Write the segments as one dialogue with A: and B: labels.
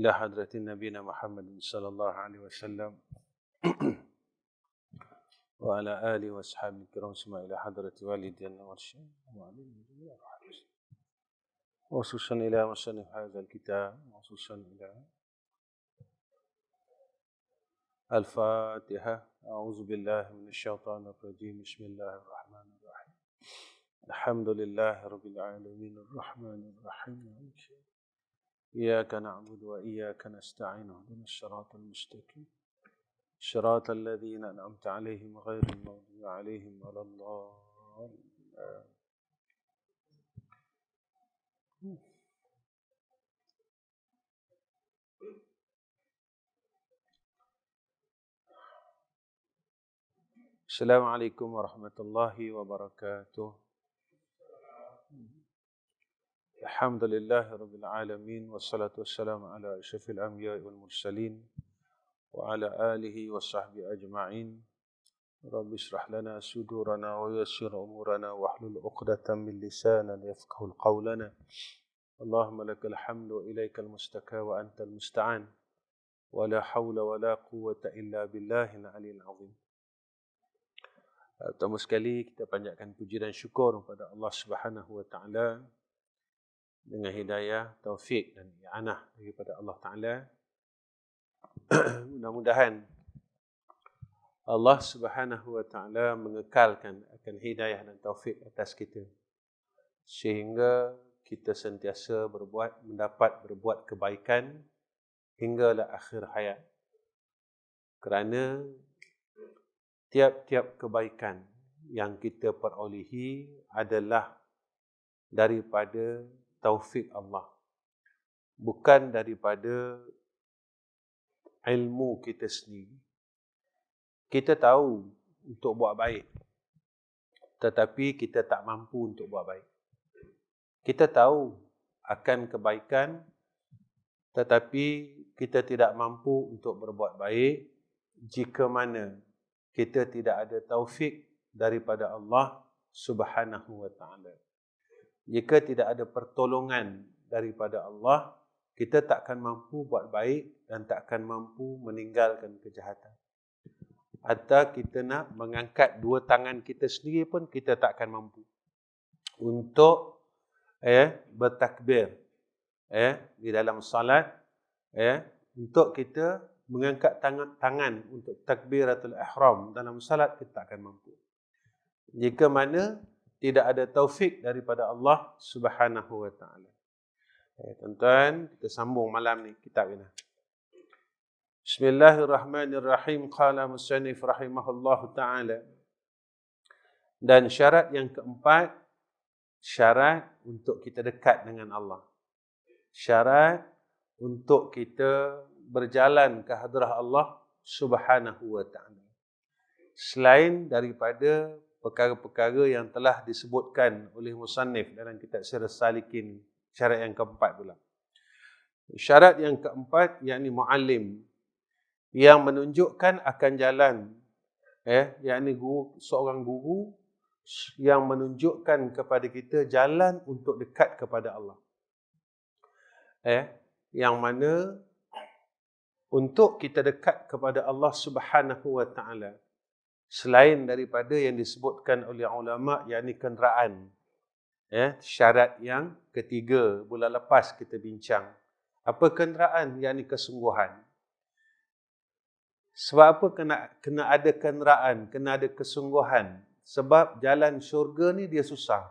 A: إلى حضرة نبينا محمد صلى الله عليه وسلم وعلى آله وأصحابه الكرام ثم إلى حضرة والدنا والشيخ وخصوصا إلى مصنف هذا الكتاب وخصوصا إلى الفاتحة. أعوذ بالله من الشيطان الرجيم. بسم الله الرحمن الرحيم. الحمد لله رب العالمين الرحمن الرحيم إياك نعبد وإياك نستعين اهدنا الصراط المستقيم صراط الذين أنعمت عليهم غير المغضوب عليهم ولا الضالين. Assalamualaikum warahmatullahi wabarakatuh. Alhamdulillahi rabbil alamin wassalatu wassalamu ala asyrafil anbiya'i wal mursalin wa ala alihi wa sahbihi ajma'in. Rabbi shrah lana sudurana wa yassir umurana wahlul 'uqdatam min lisanin yafqahul qawlana. Allahumma lakal hamdu wa ilaikal mustaka wa antal musta'an. Wa la hawla wa la quwwata illa billahil 'aliyyil 'azim. Pertama sekali kita panjatkan puji dan syukur kepada Allah Subhanahu wa taala dengan hidayah, taufik dan i'anah daripada Allah Taala. Mudah-mudahan Allah Subhanahu wa taala mengekalkan akan hidayah dan taufik atas kita sehingga kita sentiasa mendapat berbuat kebaikan hinggalah akhir hayat. Kerana tiap-tiap kebaikan yang kita perolehi adalah daripada taufik Allah, bukan daripada ilmu kita sendiri. Kita tahu untuk buat baik, tetapi kita tak mampu untuk buat baik. Kita tahu akan kebaikan, tetapi kita tidak mampu untuk berbuat baik jika mana kita tidak ada taufik daripada Allah Subhanahu wa taala. Jika tidak ada pertolongan daripada Allah, kita takkan mampu buat baik dan takkan mampu meninggalkan kejahatan. Atau kita nak mengangkat dua tangan kita sendiri pun kita takkan mampu untuk bertakbir di dalam salat, untuk kita mengangkat tangan untuk takbiratul ihram dalam salat, kita takkan mampu jika mana tidak ada taufik daripada Allah Subhanahu wa taala. Tuan-tuan, kita sambung malam ni kitab ini. Bismillahirrahmanirrahim. Qala musannif rahimahullahu taala. Dan syarat yang keempat, syarat untuk kita dekat dengan Allah. Syarat untuk kita berjalan ke hadrah Allah Subhanahu wa taala. Selain daripada perkara-perkara yang telah disebutkan oleh musannif dalam kitab Sirrus Salikin, syarat yang keempat pula. Syarat yang keempat yakni muallim, yang menunjukkan akan jalan, yakni seorang guru yang menunjukkan kepada kita jalan untuk dekat kepada Allah. Yang mana untuk kita dekat kepada Allah Subhanahu wa taala, selain daripada yang disebutkan oleh ulama, yakni kenderaan. Syarat yang ketiga bulan lepas kita bincang. Apa kenderaan? Yakni kesungguhan. Sebab apa kena ada kenderaan, kena ada kesungguhan? Sebab jalan syurga ni dia susah.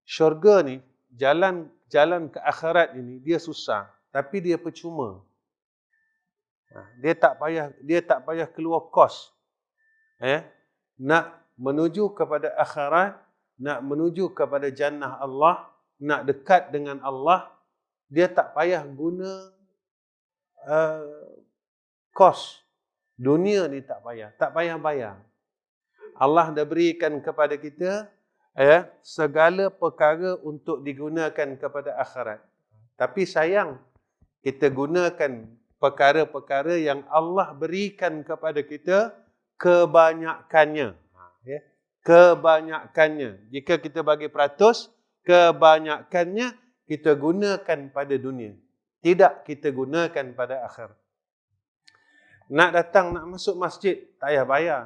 A: Syurga ni, jalan ke akhirat ini dia susah, tapi dia percuma. Dia tak payah keluar kos. Nak menuju kepada akhirat, nak menuju kepada jannah Allah, nak dekat dengan Allah, dia tak payah guna kos. Dunia ni tak payah bayar. Allah dah berikan kepada kita segala perkara untuk digunakan kepada akhirat. Tapi sayang, kita gunakan perkara-perkara yang Allah berikan kepada kita kebanyakannya. Kebanyakannya. Jika kita bagi peratus, kebanyakannya kita gunakan pada dunia. tidak kita gunakan pada akhirat. Nak datang, nak masuk masjid, tak payah bayar.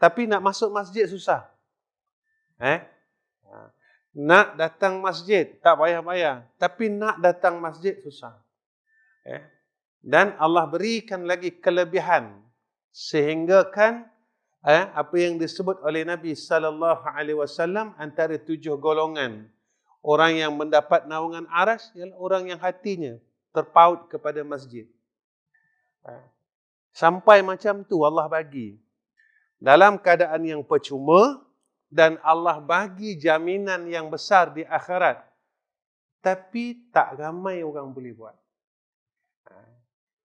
A: Tapi nak masuk masjid susah. Nak datang masjid, tak payah bayar. Tapi nak datang masjid susah. Dan Allah berikan lagi kelebihan. Sehingga kan, apa yang disebut oleh Nabi SAW, antara 7 golongan. Orang yang mendapat naungan arsy ialah orang yang hatinya terpaut kepada masjid. Sampai macam tu Allah bagi. Dalam keadaan yang percuma, dan Allah bagi jaminan yang besar di akhirat. Tapi tak ramai orang boleh buat.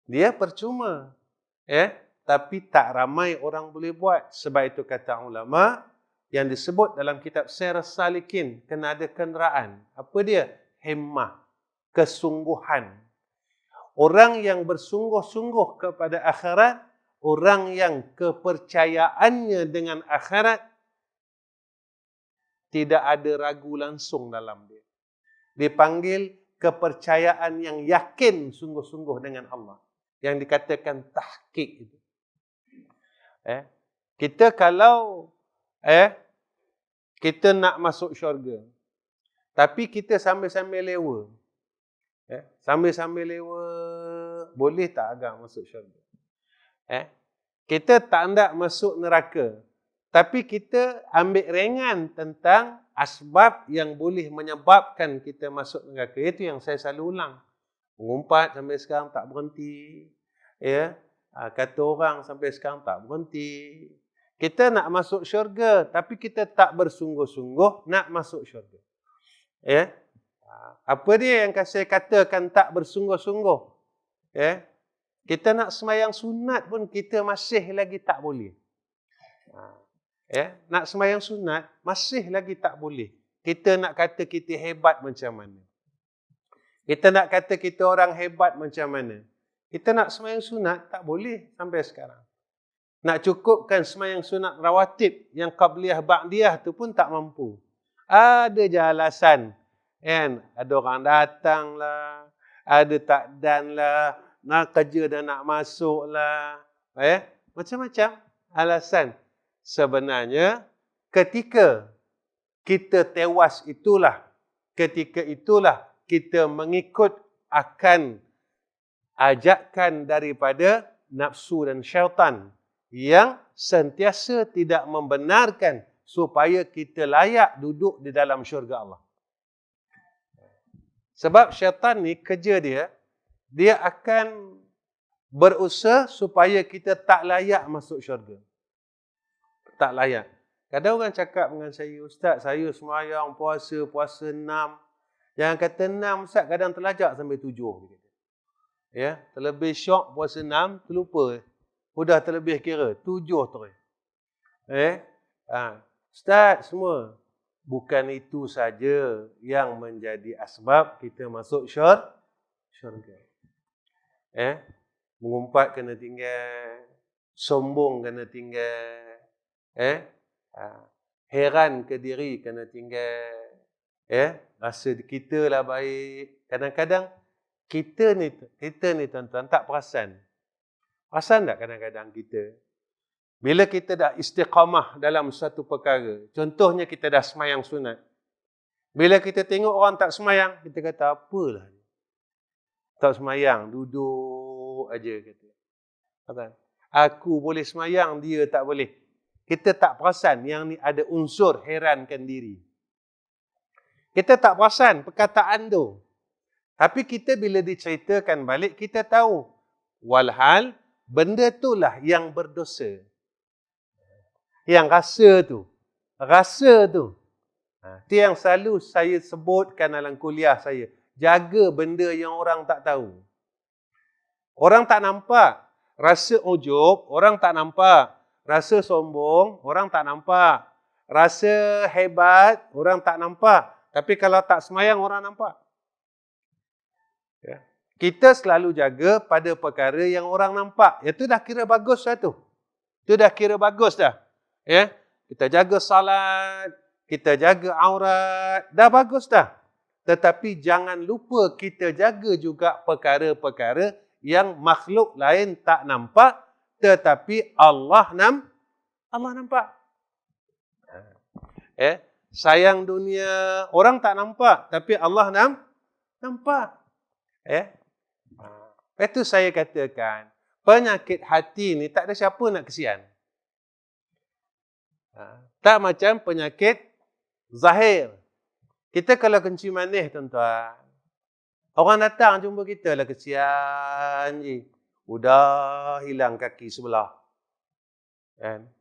A: Dia percuma. Tapi tak ramai orang boleh buat. Sebab itu kata ulama, yang disebut dalam kitab Sirah Salikin, kena ada kenderaan. Apa dia? Himmah. Kesungguhan. Orang yang bersungguh-sungguh kepada akhirat, orang yang kepercayaannya dengan akhirat, tidak ada ragu langsung dalam dia. Dipanggil kepercayaan yang yakin sungguh-sungguh dengan Allah. Yang dikatakan tahqiq itu. Kita kalau kita nak masuk syurga, tapi kita sambil-sambil lewa. Sambil-sambil lewa, boleh tak agak masuk syurga? Kita tak nak masuk neraka, tapi kita ambil ringan tentang asbab yang boleh menyebabkan kita masuk neraka. Itu yang saya selalu ulang. Mengumpat sampai sekarang tak berhenti. Kata orang sampai sekarang tak berhenti. Kita nak masuk syurga, tapi kita tak bersungguh-sungguh nak masuk syurga. Apa dia yang saya katakan tak bersungguh-sungguh? Kita nak semayang sunat pun kita masih lagi tak boleh. Nak semayang sunat masih lagi tak boleh. Kita nak kata kita hebat macam mana? Kita nak kata kita orang hebat macam mana? Kita nak semayang sunat tak boleh sampai sekarang. Nak cukupkan semayang sunat rawatib yang qabliyah ba'diyah tu pun tak mampu. Ada je alasan. Ada orang datang lah, ada takdan lah, nak kerja dan nak masuk lah. Macam-macam alasan. Sebenarnya, ketika kita tewas itulah, ketika itulah kita mengikut akan ajakan daripada nafsu dan syaitan yang sentiasa tidak membenarkan supaya kita layak duduk di dalam syurga Allah. Sebab syaitan ni kerja dia akan berusaha supaya kita tak layak masuk syurga. Tak layak. Kadang orang cakap dengan saya, Ustaz, saya semayang, puasa 6. Jangan kata 6, Ustaz, kadang terlajak sampai 7. Terlebih syok puasa 6, terlupa. Sudah terlebih kira, 7 terus. Ustaz, semua. Bukan itu saja yang menjadi asbab kita masuk syurga. Mengumpat kena tinggal, sombong kena tinggal, heran ke diri kena tinggal, rasa kita lah baik. Kadang-kadang kita ni tuan-tuan tak perasan. Perasan tak kadang-kadang kita? Bila kita dah istiqamah dalam satu perkara, contohnya kita dah semayang sunat. Bila kita tengok orang tak semayang, kita kata apalah. Tak semayang, duduk aja kata. Aku boleh semayang, dia tak boleh. Kita tak perasan yang ni ada unsur herankan diri. Kita tak perasan perkataan tu. Tapi kita bila diceritakan balik, kita tahu. Walhal, benda itulah yang berdosa. Yang rasa tu. Itu yang selalu saya sebutkan dalam kuliah saya. Jaga benda yang orang tak tahu. Orang tak nampak. Rasa ujub, orang tak nampak. Rasa sombong, orang tak nampak. Rasa hebat, orang tak nampak. Tapi kalau tak semayang, orang nampak. Kita selalu jaga pada perkara yang orang nampak. Itu dah kira bagus dah tu. Itu dah kira bagus dah. Kita jaga salat, kita jaga aurat, dah bagus dah. Tetapi jangan lupa kita jaga juga perkara-perkara yang makhluk lain tak nampak, tetapi Allah nampak. Sayang dunia, orang tak nampak, tapi Allah nampak. Itu saya katakan, penyakit hati ni tak ada siapa nak kesian. Tak macam penyakit zahir. Kita kalau kencing manis, tuan-tuan, orang datang jumpa kita lah kesian je. Udah hilang kaki sebelah.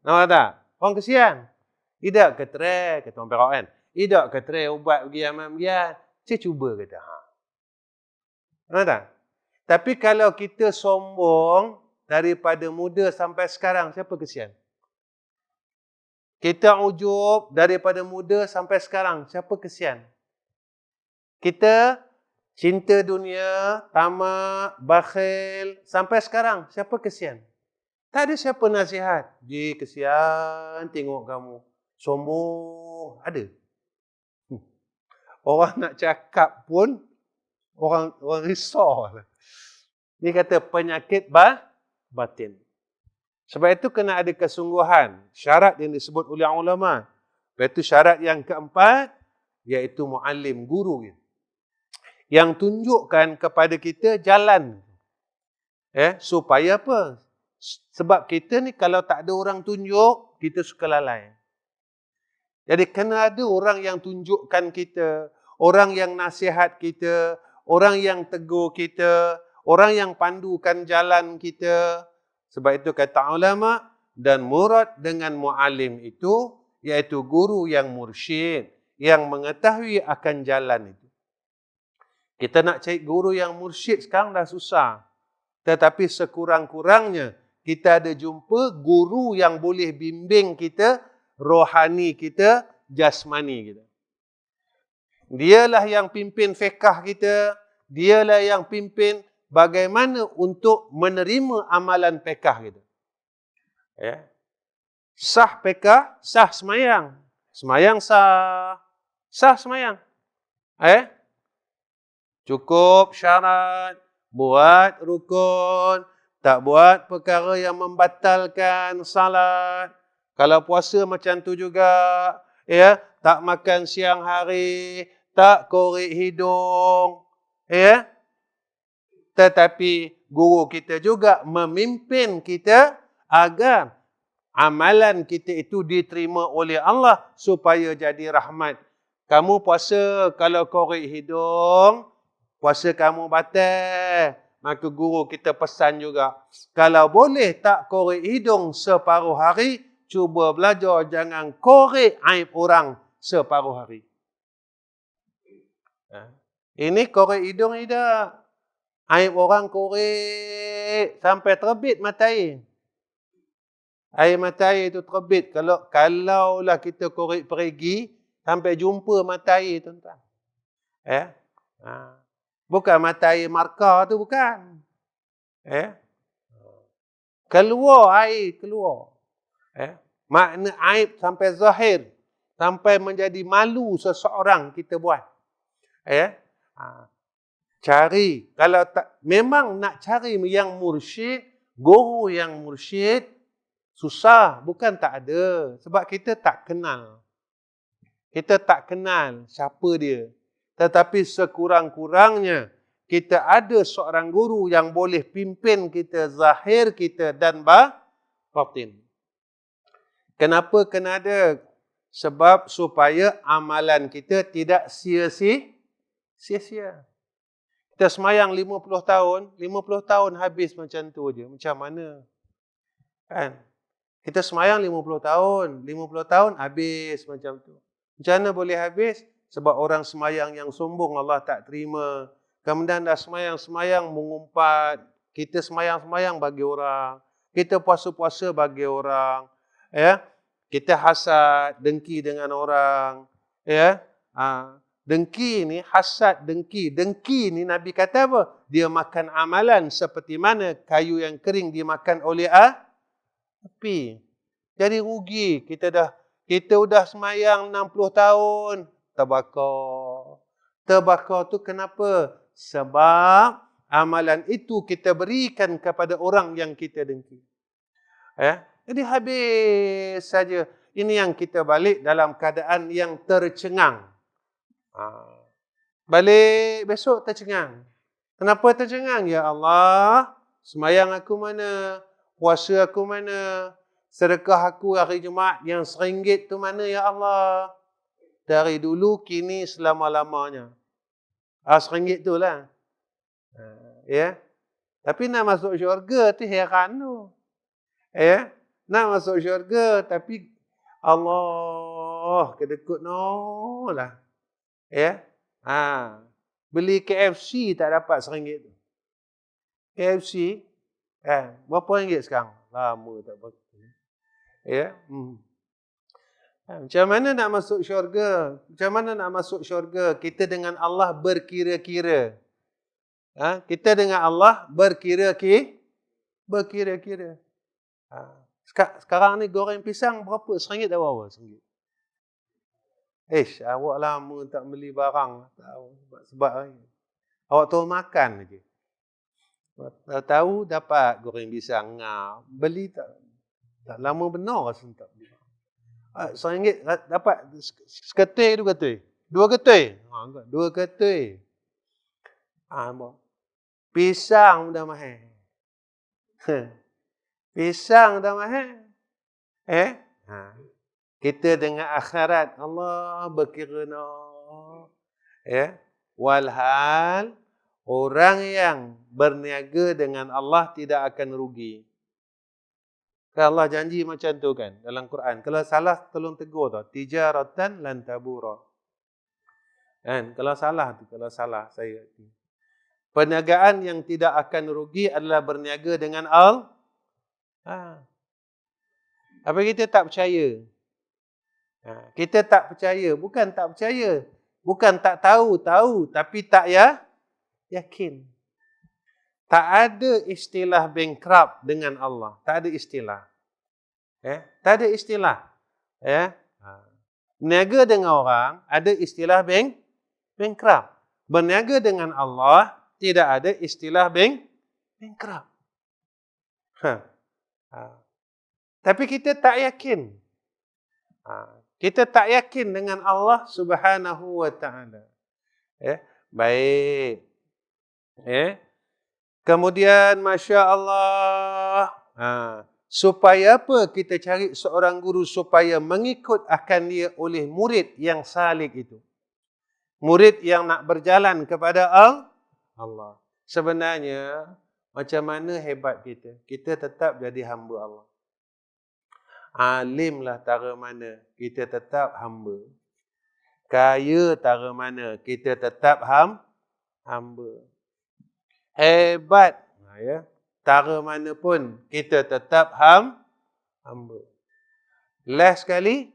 A: Nampak tak? Orang kesian. Tidak ke tray, kata orang Perak kan. Tidak ke tray ubat bagian. Saya cuba kata. Nampak tak? Tapi kalau kita sombong daripada muda sampai sekarang, siapa kesian? Kita ujub daripada muda sampai sekarang, siapa kesian? Kita cinta dunia, tamak, bakhil, sampai sekarang, siapa kesian? Tak ada siapa nasihat. Ji, kesian tengok kamu. Sombong. Ada. Orang nak cakap pun, orang risau. Dia kata penyakit batin. Sebab itu kena ada kesungguhan. Syarat yang disebut oleh ulama. Lepas itu syarat yang keempat, iaitu muallim, guru. Yang tunjukkan kepada kita jalan. Supaya apa? Sebab kita ni kalau tak ada orang tunjuk, kita suka lalai. Jadi kena ada orang yang tunjukkan kita, orang yang nasihat kita, orang yang tegur kita, orang yang pandukan jalan kita. Sebab itu kata ulama, dan murad dengan muallim itu, iaitu guru yang mursyid, yang mengetahui akan jalan itu. Kita nak cari guru yang mursyid sekarang dah susah. Tetapi sekurang-kurangnya, kita ada jumpa guru yang boleh bimbing kita, rohani kita, jasmani kita. Dialah yang pimpin fiqh kita, dialah yang pimpin bagaimana untuk menerima amalan fiqh kita. Sah fiqh, sah semayang. Semayang sah. Sah semayang. Cukup syarat, buat rukun, tak buat perkara yang membatalkan salat. Kalau puasa macam tu juga, tak makan siang hari, tak korek hidung, Tetapi guru kita juga memimpin kita agar amalan kita itu diterima oleh Allah supaya jadi rahmat. Kamu puasa, kalau korek hidung, puasa kamu batal. Maka guru kita pesan juga, kalau boleh tak korek hidung separuh hari, cuba belajar jangan korek aib orang separuh hari. Ini korek hidung tidak. Aib orang korek sampai terbit mata air. Air mata air itu terbit. Kalaulah kita korek perigi, sampai jumpa mata air, tuan-tuan. Bukan mata air markah tu, bukan. Keluar air, keluar. Makna aib sampai zahir, sampai menjadi malu seseorang kita buat. Cari, kalau tak, memang nak cari yang mursyid, guru yang mursyid, susah, bukan tak ada. Sebab kita tak kenal. Kita tak kenal siapa dia. Tetapi sekurang-kurangnya, kita ada seorang guru yang boleh pimpin kita, zahir kita dan batin. Kenapa kena ada? Sebab supaya amalan kita tidak sia-sia. Kita semayang 50 tahun, 50 tahun habis macam tu je. Macam mana? Kan? Kita semayang 50 tahun, 50 tahun habis macam tu. Macam mana boleh habis? Sebab orang semayang yang sombong Allah tak terima. Kemudian dah semayang-semayang mengumpat. Kita semayang-semayang bagi orang. Kita puasa-puasa bagi orang. Kita hasad, dengki dengan orang. Dengki ni, hasad, dengki. Dengki ni Nabi kata apa? Dia makan amalan seperti mana kayu yang kering dimakan oleh api. Jadi rugi. Kita udah semayang 60 tahun. Terbakar. Terbakar tu kenapa? Sebab amalan itu kita berikan kepada orang yang kita dengki. Jadi habis saja. Ini yang kita balik dalam keadaan yang tercengang. Balik besok tercengang. Kenapa tercengang? Ya Allah, sembahyang aku mana? Puasa aku mana? Sedekah aku hari Jumaat yang RM1 tu mana ya Allah? Dari dulu kini selama-lamanya. RM1 tu lah. Ya. Tapi nak masuk syurga tu heran tu. Ya. Nak masuk syurga tapi Allah kedekut no lah. Ya. Beli KFC tak dapat RM1 tu. KFC berapa ringgit sekarang? Lama tak pakai. Ya. Macam mana nak masuk syurga? Macam mana nak masuk syurga? Kita dengan Allah berkira-kira. Kita dengan Allah berkira-kira. Sekarang ni goreng pisang berapa? RM1 dah berapa? RM1. Awak lama tak beli barang. Sebab awak tahu makan je. Tahu dapat goreng pisang. Beli tak lama benar rasa tak beli. RM1 dapat seketul tu ketul. 2 ketul. 2 ketul. Pisang dah mahal. Pisang dah mahal. Kita dengan akhirat Allah berkira walhal orang yang berniaga dengan Allah tidak akan rugi. Kan Allah janji macam tu kan dalam Quran. Kalau salah tolong tegur tu. Tijaratan lan tabura. Kan? Kalau salah saya. Perniagaan yang tidak akan rugi adalah berniaga dengan Allah. Apa kita tak percaya? Kita tak percaya. Bukan tak percaya. Bukan tak tahu. Tapi tak yakin. Tak ada istilah bankrupt dengan Allah. Tak ada istilah. Tak ada istilah. Berniaga dengan orang, ada istilah bankrupt. Berniaga dengan Allah, tidak ada istilah bankrupt. Tapi kita tak yakin. Kita tak yakin dengan Allah Subhanahu wa ta'ala. Baik. Kemudian, Masya Allah. Supaya apa kita cari seorang guru? Supaya mengikut akan dia oleh murid yang salik itu. Murid yang nak berjalan kepada Allah. Sebenarnya, macam mana hebat kita? Kita tetap jadi hamba Allah. Alimlah tara mana, kita tetap hamba. Kaya tara mana, kita tetap hamba. Hebat, tara mana pun, kita tetap hamba. Last sekali,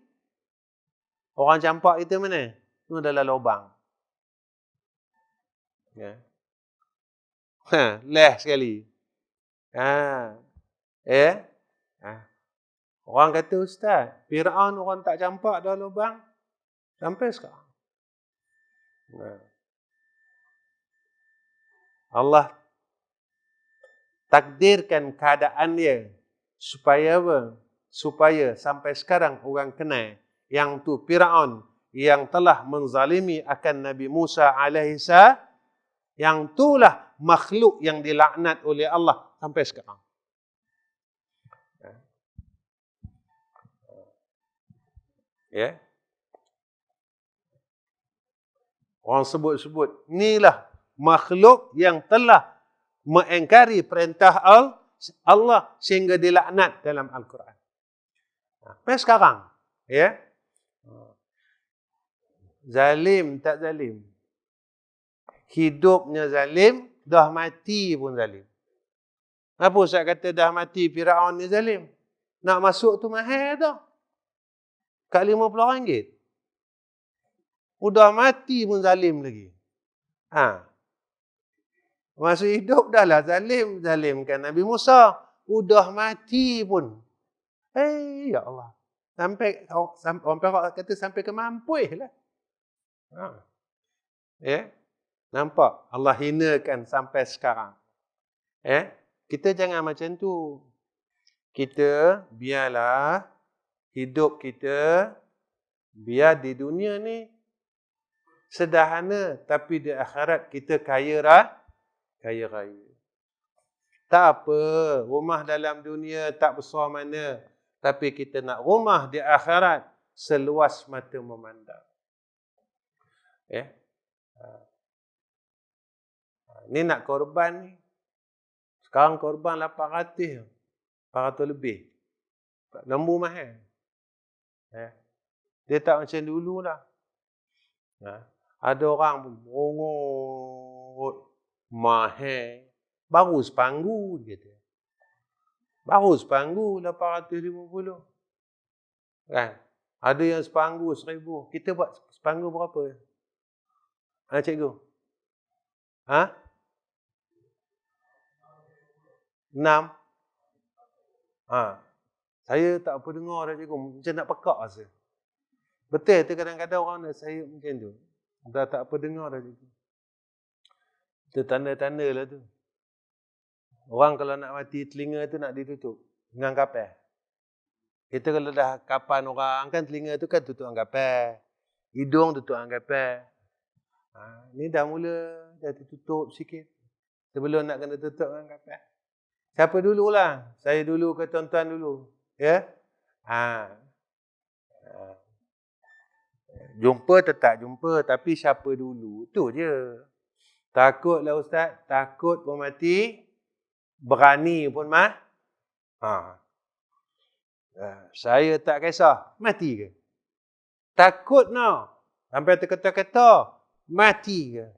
A: orang campak kita mana? Itu adalah lubang. Last sekali. Orang kata, Ustaz, Fir'aun orang tak campak dah lubang. Sampai sekarang. Allah takdirkan keadaan dia supaya apa? Supaya sampai sekarang orang kenal yang tu Fir'aun yang telah menzalimi akan Nabi Musa alaihissalam, yang itulah makhluk yang dilaknat oleh Allah sampai sekarang. Orang sebut-sebut, inilah makhluk yang telah mengingkari perintah Allah sehingga dilaknat dalam Al-Quran. Sampai sekarang. Zalim tak zalim. Hidupnya zalim, dah mati pun zalim. Apa Ustaz kata dah mati Fir'aun ni zalim? Nak masuk tu mahal tu. Kat RM50. Udah mati pun zalim lagi. Masa hidup dah lah zalimkan Nabi Musa. Udah mati pun. Ya Allah. Sampai orang Perak kata sampai ke mampus lah. Nampak? Allah hinakan sampai sekarang. Kita jangan macam tu. Kita biarlah hidup kita biar di dunia ni sederhana, tapi di akhirat kita kaya raya. Tak apa, rumah dalam dunia tak besar mana, tapi kita nak rumah di akhirat seluas mata memandang. Ni nak korban ni. Sekarang korban 800 lebih. Lembu mahal. Dia tak macam dulu lah. Ada orang merungut mahal. Baru sepanggu dia kata. Baru sepanggu 850. Kan? Ada yang sepanggu 1000. Kita buat sepanggu berapa? Cikgu? 6? Saya tak apa dengar dah cikgu. Macam nak pekak rasa. Betul tu kadang-kadang orang nak saya macam tu. Dah tak apa dengar dah cikgu. Itu tanda-tanda lah tu. Orang kalau nak mati telinga tu nak ditutup dengan kapal. Kita kalau dah kapan orang kan telinga tu kan tutup dengan kapal. Hidung tutup dengan kapal. Ni dah mula dah ditutup sikit. Sebelum nak kena tutup dengan kapal. Siapa dululah? Saya dulu ke tuan-tuan dulu? Jumpa tetap jumpa, tapi siapa dulu? Tu je. Takutlah ustaz, takut pun mati, berani pun saya tak kisah, mati ke? Takut sampai terketa-keta, mati ke?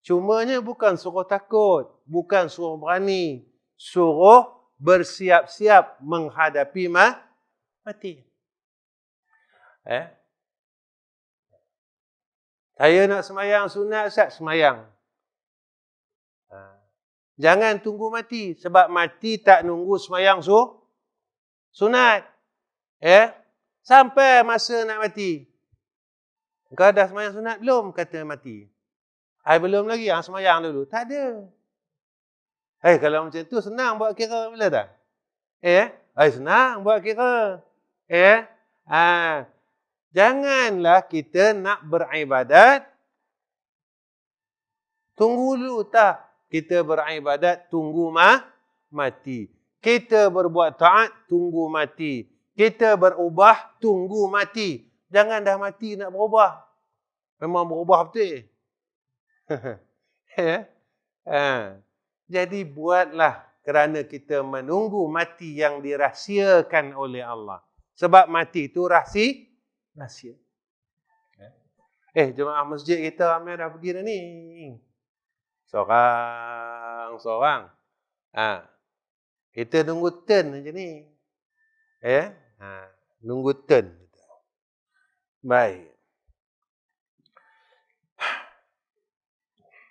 A: Cumanya bukan suruh takut, bukan suruh berani, suruh bersiap-siap menghadapi mati. Saya nak semayang sunat, Ustaz, semayang. Jangan tunggu mati, sebab mati tak nunggu semayang sunat. Sampai masa nak mati. Kau dah semayang sunat belum? Kata mati. Belum lagi, semayang dulu. Tak ada. Kalau macam tu senang buat kira, bila tak? Senang buat kira. Janganlah kita nak beribadat, tunggu dulu tak. Kita beribadat, tunggu mati. Kita berbuat taat, tunggu mati. Kita berubah, tunggu mati. Jangan dah mati nak berubah. Memang berubah betul. Jadi buatlah kerana kita menunggu mati yang dirahsiakan oleh Allah. Sebab mati itu rahsia. Jemaah masjid kita ramai dah pergi dah ni. Seorang. Kita nunggu turn macam ni. Nunggu turn. Baik.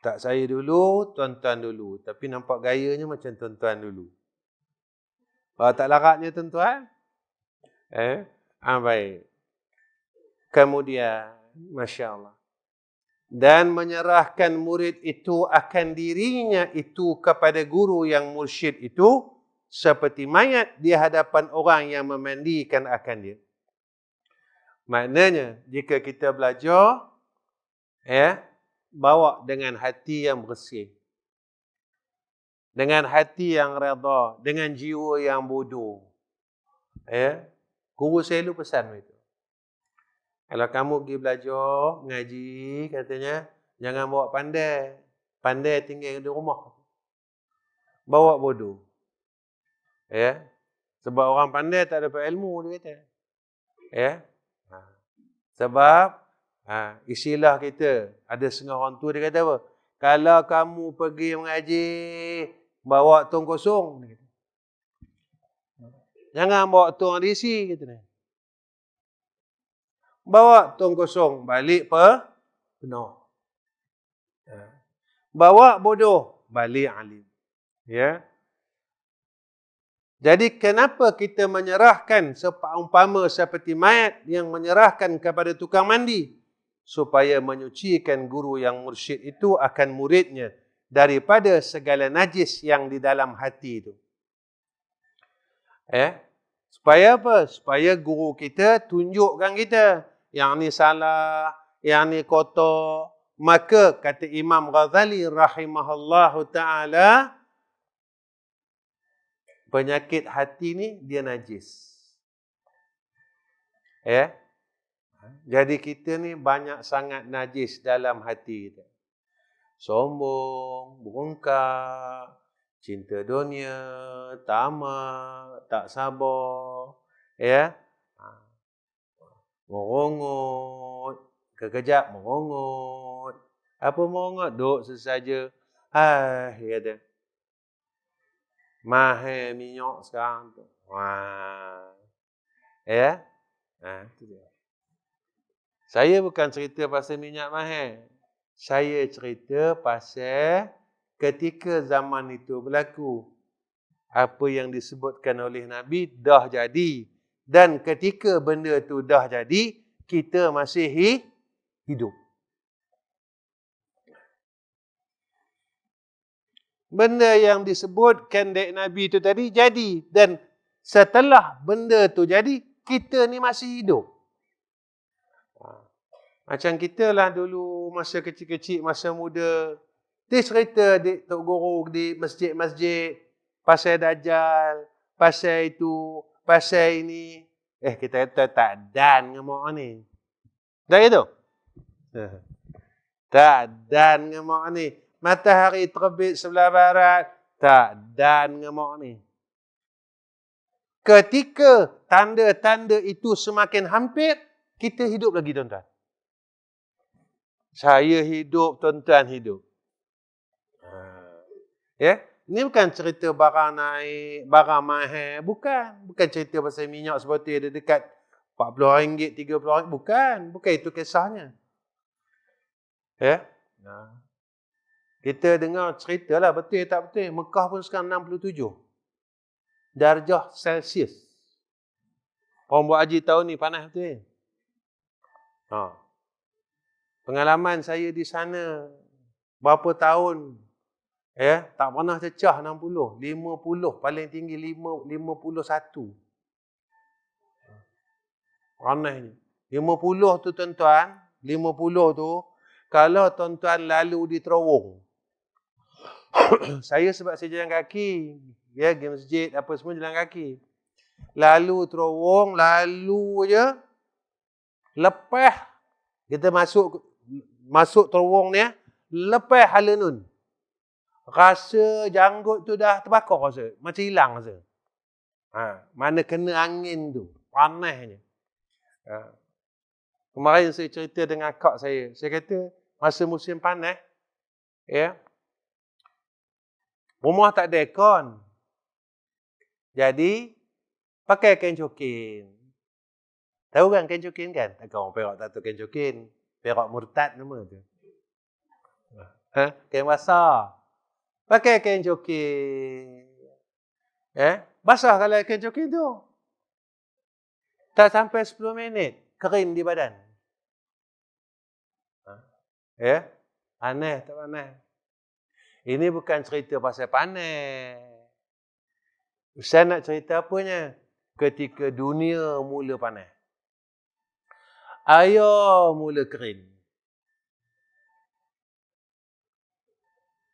A: Tak saya dulu, tuan-tuan dulu. Tapi nampak gayanya macam tuan-tuan dulu. Tak laratnya tuan-tuan? Baik. Kemudian, Masya Allah. Dan menyerahkan murid itu akan dirinya itu kepada guru yang mursyid itu, seperti mayat di hadapan orang yang memandikan akan dia. Maknanya, jika kita belajar, bawa dengan hati yang bersih. Dengan hati yang redha. Dengan jiwa yang bodoh. Guru saya dulu pesan itu. Kalau kamu pergi belajar, ngaji, katanya, jangan bawa pandai. Pandai tinggal di rumah. Bawa bodoh. Sebab orang pandai tak dapat ilmu, dia kata. Sebab, istilah kita, ada setengah orang tua dia kata apa? Kalau kamu pergi mengaji, bawa tong kosong. Dia kata. Jangan bawa tong diisi, kata dia. Bawa tong kosong, balik penuh. Bawa bodoh, balik alim. Jadi kenapa kita menyerahkan seumpama seperti mayat yang menyerahkan kepada tukang mandi? supaya menyucikan guru yang mursyid itu akan muridnya daripada segala najis yang di dalam hati itu. Supaya apa? Supaya guru kita tunjukkan kita yang ni salah, yang ni kotor. Maka kata Imam Ghazali rahimahullahu ta'ala, penyakit hati ni dia najis. Jadi kita ni banyak sangat najis dalam hati kita. Sombong, bengkak, cinta dunia, tamak, tak sabar, merongot, kekejap merongot. Apa merongot? Duk sesaja. Dia kata, mahal minyak sekarang tu. Itu dia. Saya bukan cerita pasal minyak mahal. Saya cerita pasal ketika zaman itu berlaku. Apa yang disebutkan oleh Nabi dah jadi. Dan ketika benda tu dah jadi, kita masih hidup. Benda yang disebutkan dari Nabi itu tadi jadi. Dan setelah benda tu jadi, kita ni masih hidup. Macam kita lah dulu masa kecil-kecil, masa muda. Dia cerita di Tok Guru di masjid-masjid. Pasal Dajjal, pasal itu, pasal ini. Kita kata tak dan dengan mak ni. Tak gitu? Tak dan dengan mak ni. Matahari terbit sebelah barat. Tak dan dengan mak ni. Ketika tanda-tanda itu semakin hampir, kita hidup lagi, tuan-tuan. Saya hidup, tuan-tuan hidup. Ini bukan cerita barang naik, barang mahal. Bukan. Bukan cerita pasal minyak seperti ada dekat RM40, RM30. Bukan. Bukan itu kisahnya. Kita dengar cerita lah, betul tak betul. Mekah pun sekarang 67 darjah Celsius. Orang buat haji tahun ni panas betul. Pengalaman saya di sana berapa tahun, tak pernah cecah 60. 50 paling tinggi 51. Panasnya. 50 tu tuan-tuan, 50 tu kalau tuan-tuan lalu di terowong. Saya sebab saya jalan kaki, pergi masjid apa semua jalan kaki. Lalu terowong, lalu je lepas kita masuk terowong ni, lepas Halanun. Rasa janggut tu dah terbakar rasa, macam hilang rasa. Mana kena angin tu, panasnya. Kemarin saya cerita dengan kak saya kata masa musim panas, rumah tak ada aircon. Jadi pakai kain cokin. Tahu kan kain cokin kan? Takkan orang Perak tak tahu kain cokin. Perak murtad nama tu. Kain basah. Pakai kain cokin. Basah kalau kain cokin tu. Tak sampai 10 minit. Kering di badan. Panas tak panas. Ini bukan cerita pasal panas. Saya nak cerita apanya? Ketika dunia mula panas. Air mula kering.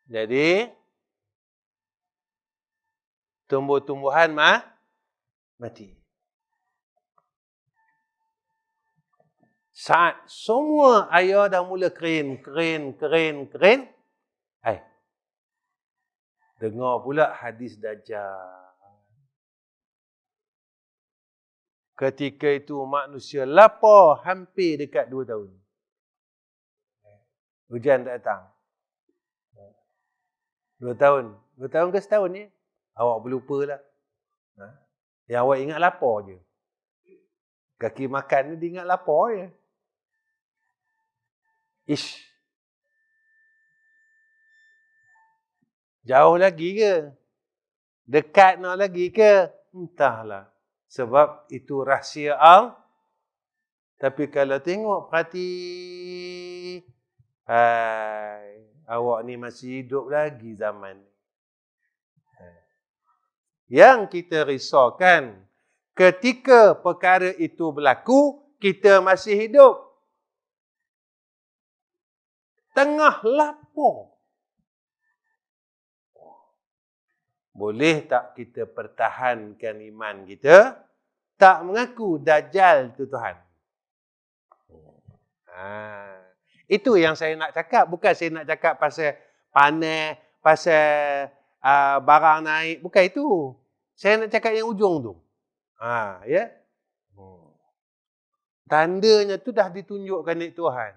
A: Jadi, tumbuh-tumbuhan mati. Saat semua air dah mula kering. Dengar pula hadis Dajjal. Ketika itu manusia lapar hampir dekat 2 tahun. Hujan tak datang. 2 tahun. 2 tahun ke setahun ni? Awak berlupa lah. Yang awak ingat lapar je. Kaki makan ni dia ingat lapar je. Jauh lagi ke? Dekat nak lagi ke? Entahlah. Sebab itu rahsia Tapi kalau tengok perhati Hai, awak ni masih hidup lagi zaman ni. Yang kita risaukan, ketika perkara itu berlaku, kita masih hidup. Tengah lapar. Boleh tak kita pertahankan iman kita? Tak mengaku Dajjal tu Tuhan. Itu yang saya nak cakap. Bukan saya nak cakap pasal panas, pasal barang naik. Bukan itu. Saya nak cakap yang ujung tu. Ya. Tandanya tu dah ditunjukkan oleh Tuhan.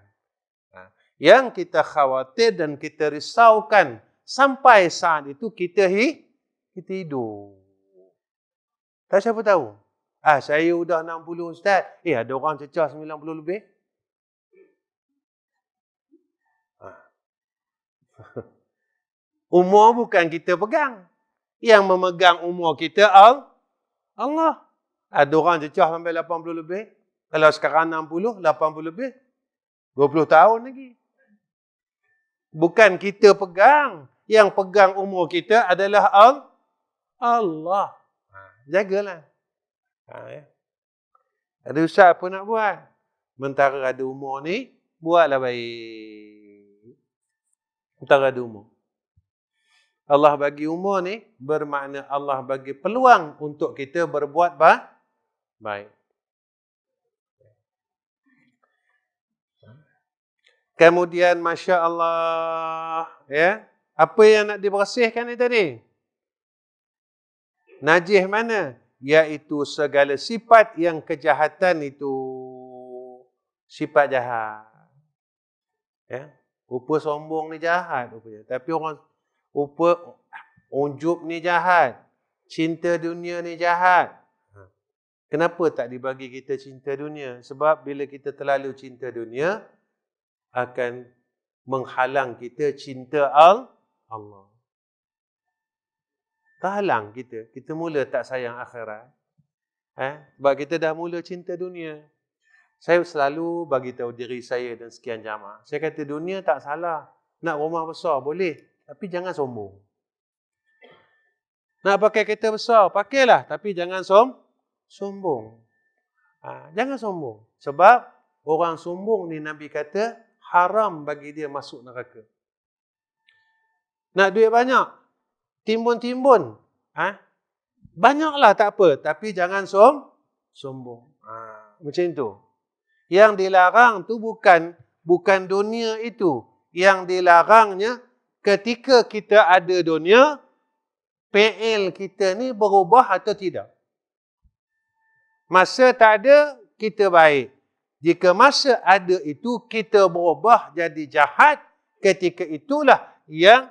A: Yang kita khawatir dan kita risaukan sampai saat itu kita hidup. Tak siapa tahu. Saya sudah 60 Ustaz. Ada orang cecah 90 lebih. Umur bukan kita pegang. Yang memegang umur kita Allah. Ada orang cecah sampai 80 lebih. Kalau sekarang 60, 80 lebih. 20 tahun lagi. Bukan kita pegang. Yang pegang umur kita adalah Allah. Jagalah. Ada Ustaz apa nak buat? Mentara ada umur ni, buatlah baik. Mentara ada umur. Allah bagi umur ni, bermakna Allah bagi peluang untuk kita berbuat baik. Kemudian, Masya Allah, ya, apa yang nak dibersihkan ni tadi? Najis mana? Iaitu segala sifat yang kejahatan itu. Sifat jahat. Ya. Rupa sombong ni jahat rupanya. Tapi orang rupa ujub ni jahat. Cinta dunia ni jahat. Kenapa tak dibagi kita cinta dunia? Sebab bila kita terlalu cinta dunia, akan menghalang kita cinta Allah. Terhalang kita. Kita mula tak sayang akhirat. Sebab kita dah mula cinta dunia. Saya selalu bagi tahu diri saya dan sekian jamaah. Saya kata dunia tak salah. Nak rumah besar boleh. Tapi jangan sombong. Nak pakai kereta besar, pakailah. Tapi jangan sombong. Jangan sombong. Sebab orang sombong ni Nabi kata haram bagi dia masuk neraka. Nak duit banyak, timbun-timbun. Banyaklah tak apa. Tapi jangan sombong. Macam tu. Yang dilarang tu bukan dunia itu. Yang dilarangnya ketika kita ada dunia, PL kita ni berubah atau tidak. Masa tak ada, kita baik. Jika masa ada itu, kita berubah jadi jahat, ketika itulah yang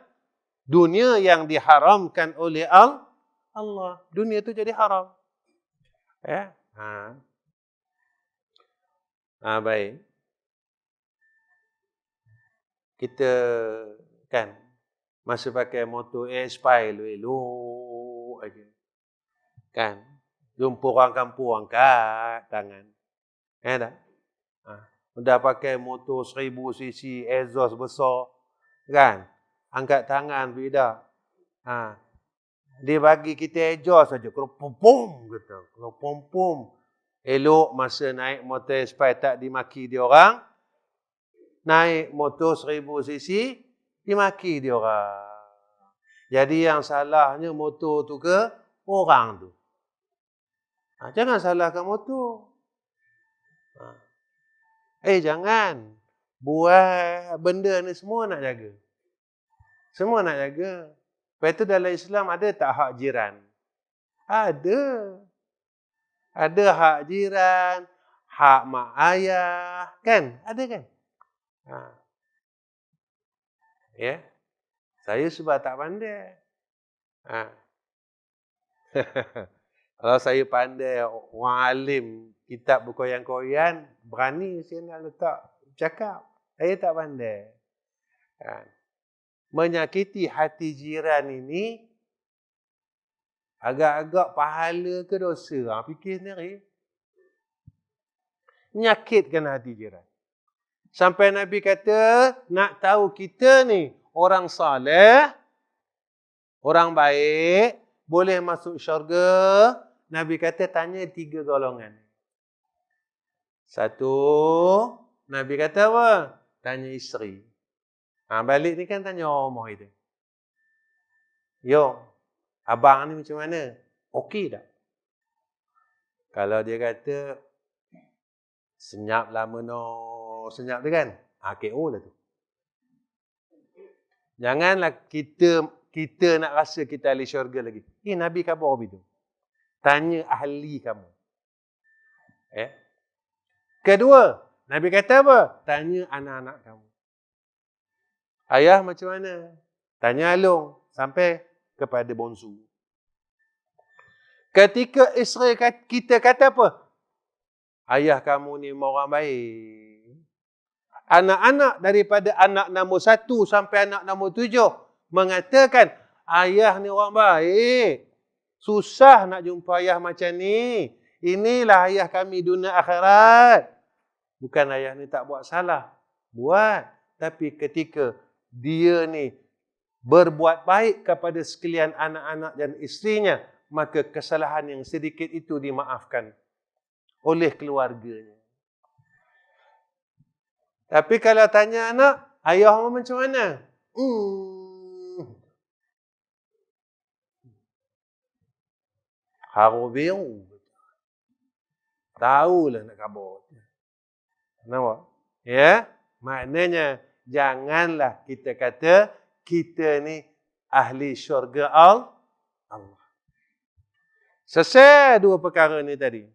A: dunia yang diharamkan oleh Allah. Dunia itu jadi haram. Ya. Baik. Kita kan masa pakai motor spy elok aja. Kan? Jumpa orang kampung angkat tangan. Tak? Dah pakai motor 1000 cc exhaust besar. Kan? Angkat tangan beda. Dia bagi kita exhaust saja. Kalau pom-pom kata. Kalau pom-pom. Elok masa naik motor spy tak dimaki dia orang. Naik motor 1000 cc dimaki dia orang. Jadi yang salahnya motor tu ke orang tu. Jangan salahkan motor. Jangan. Buat benda ni semua nak jaga. Semua nak jaga. Lepas itu dalam Islam ada tak hak jiran? Ada. Ada hak jiran, hak mak ayah. Kan? Ada kan? Ya. Saya sebab tak pandai. Kalau saya pandai, orang alim, kitab berkoyan-koyan, berani saya nak letak cakap. Saya tak pandai. Menyakiti hati jiran ini, agak-agak pahala ke dosa? Fikir sendiri. Menyakitkan hati jiran. Sampai Nabi kata, nak tahu kita ni orang saleh, orang baik, boleh masuk syurga. Nabi kata, tanya 3 golongan. Satu, Nabi kata apa? Tanya isteri. Balik ni kan tanya rumah itu. Yo, abang ni macam mana? Okey tak? Kalau dia kata, senyap lama no, senyap tu kan? KO lah tu. Janganlah kita nak rasa kita ahli syurga lagi. Nabi khabar begitu. Tanya ahli kamu. Kedua, Nabi kata apa? Tanya anak-anak kamu. Ayah macam mana? Tanya Alung. Sampai kepada bongsu. Ketika isteri kita kata apa? Ayah kamu ni orang baik. Anak-anak daripada anak nombor 1 sampai anak nombor 7 mengatakan, ayah ni orang baik. Susah nak jumpa ayah macam ni. Inilah ayah kami dunia akhirat. Bukan ayah ni tak buat salah. Buat. Tapi ketika dia ni berbuat baik kepada sekalian anak-anak dan isterinya, maka kesalahan yang sedikit itu dimaafkan oleh keluarganya. Tapi kalau tanya anak, ayah macam mana? Haru biru. Tahulah nak khabar. Kenapa? Ya? Maknanya, janganlah kita kata, kita ni ahli syurga Allah. Selesai 2 perkara ni tadi.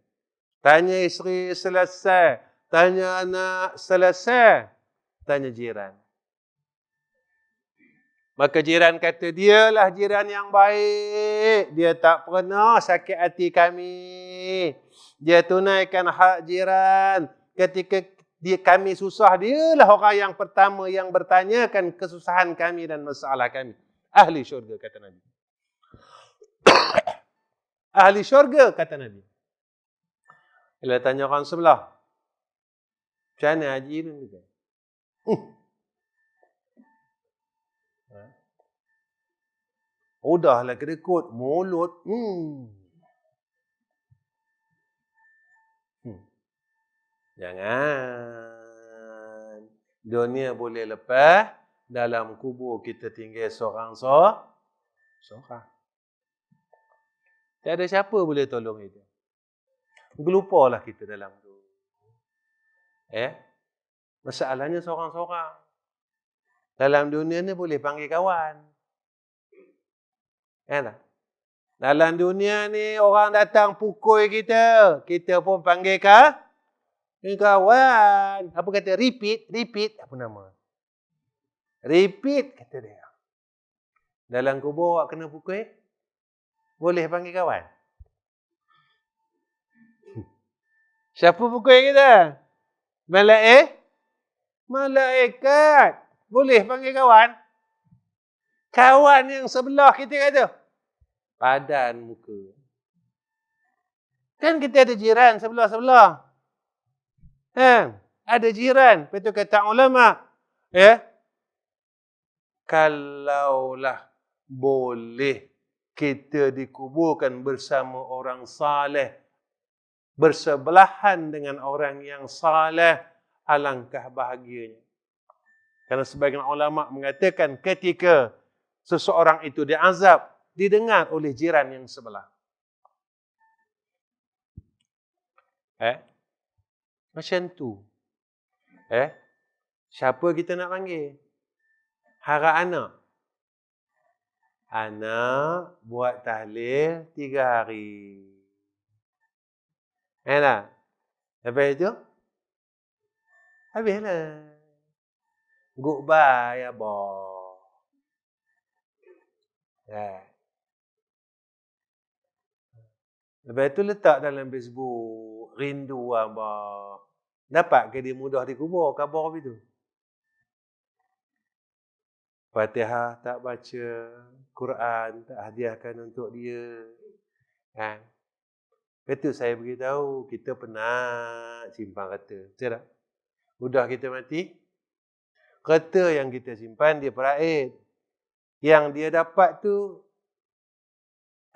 A: Tanya isteri selesai. Tanya anak selesai. Tanya jiran. Maka jiran kata, dialah jiran yang baik. Dia tak pernah sakit hati kami. Dia tunaikan hak jiran. Ketika kami susah, dialah orang yang pertama yang bertanyakan kesusahan kami dan masalah kami. Ahli syurga, kata Nabi. Ahli syurga, kata Nabi. Bila tanya orang sebelah, macam mana haji ni? Udahlah kedekut, mulut. Jangan. Dunia boleh lepas, dalam kubur kita tinggal seorang. Tak ada siapa boleh tolong itu. Gelupalah kita dalam tu. Masalahnya seorang-seorang. Dalam dunia ni boleh panggil kawan. Dalam dunia ni orang datang pukul kita. Kita pun panggil kawan. Apa kata? Repeat. Apa nama? Repeat, kata dia. Dalam kubur awak kena pukul, boleh panggil kawan? Siapa pukul kita? Malaikat. Boleh panggil kawan? Kawan yang sebelah kita kata, padan muka. Kan kita ada jiran sebelah-sebelah. Ada jiran. Betul kata ulama. Kalaulah boleh kita dikuburkan bersama orang saleh, bersebelahan dengan orang yang saleh, alangkah bahagianya. Kerana sebagian ulama mengatakan ketika seseorang itu diazab, didengar oleh jiran yang sebelah. Macam tu. Siapa kita nak panggil? Harap anak. Anak buat tahlil 3 hari. Tak? Lepas itu, habislah. Goodbye, abah. Lepas itu letak dalam Facebook, rindu abah. Dapat ke dia mudah dikubur? Khabar begitu. Fatihah tak baca, Quran tak hadiahkan untuk dia. Betul saya beritahu, kita pernah simpang kata. Betul tak? Udah kita mati, kereta yang kita simpan dia peraih. Yang dia dapat tu,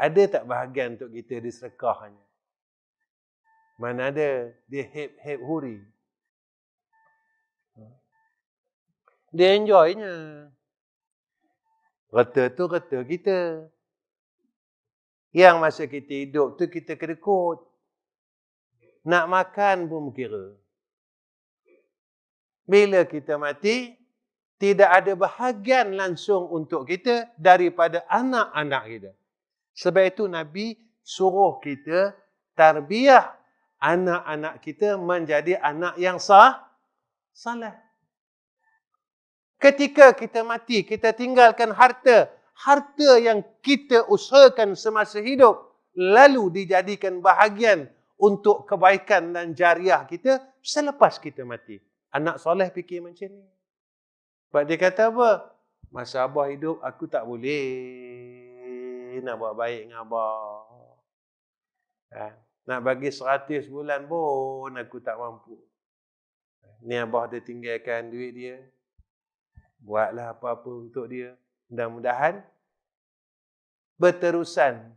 A: ada tak bahagian untuk kita disedekahnya? Mana ada, dia hep huri. Dia enjoynya. Kereta tu kereta kita. Yang masa kita hidup tu kita kedekut. Nak makan pun kira. Bila kita mati, tidak ada bahagian langsung untuk kita daripada anak-anak kita. Sebab itu Nabi suruh kita tarbiyah anak-anak kita menjadi anak yang saleh. Ketika kita mati, kita tinggalkan harta yang kita usahakan semasa hidup, lalu dijadikan bahagian untuk kebaikan dan jariah kita selepas kita mati. Anak soleh fikir macam ni. Sebab dia kata apa? Masa abah hidup, aku tak boleh nak buat baik dengan abah. Nak bagi 100 bulan pun aku tak mampu. Ni abah dia tinggalkan duit dia. Buatlah apa-apa untuk dia. Mudah-mudahan berterusan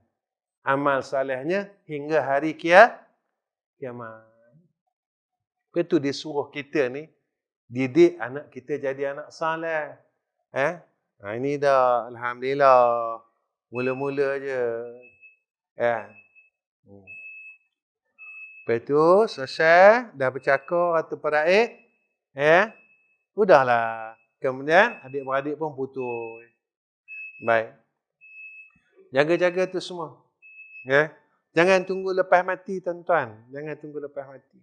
A: amal salehnya hingga hari kiamat. Itu dia suruh kita ni didik anak kita jadi anak saleh. Ini dah alhamdulillah. Mula-mula je. Lepas tu selesai dah bercakap atau peraik. Udahlah. Kemudian adik-beradik pun putus. Baik. Jaga-jaga tu semua. Jangan tunggu lepas mati tuan-tuan. Jangan tunggu lepas mati.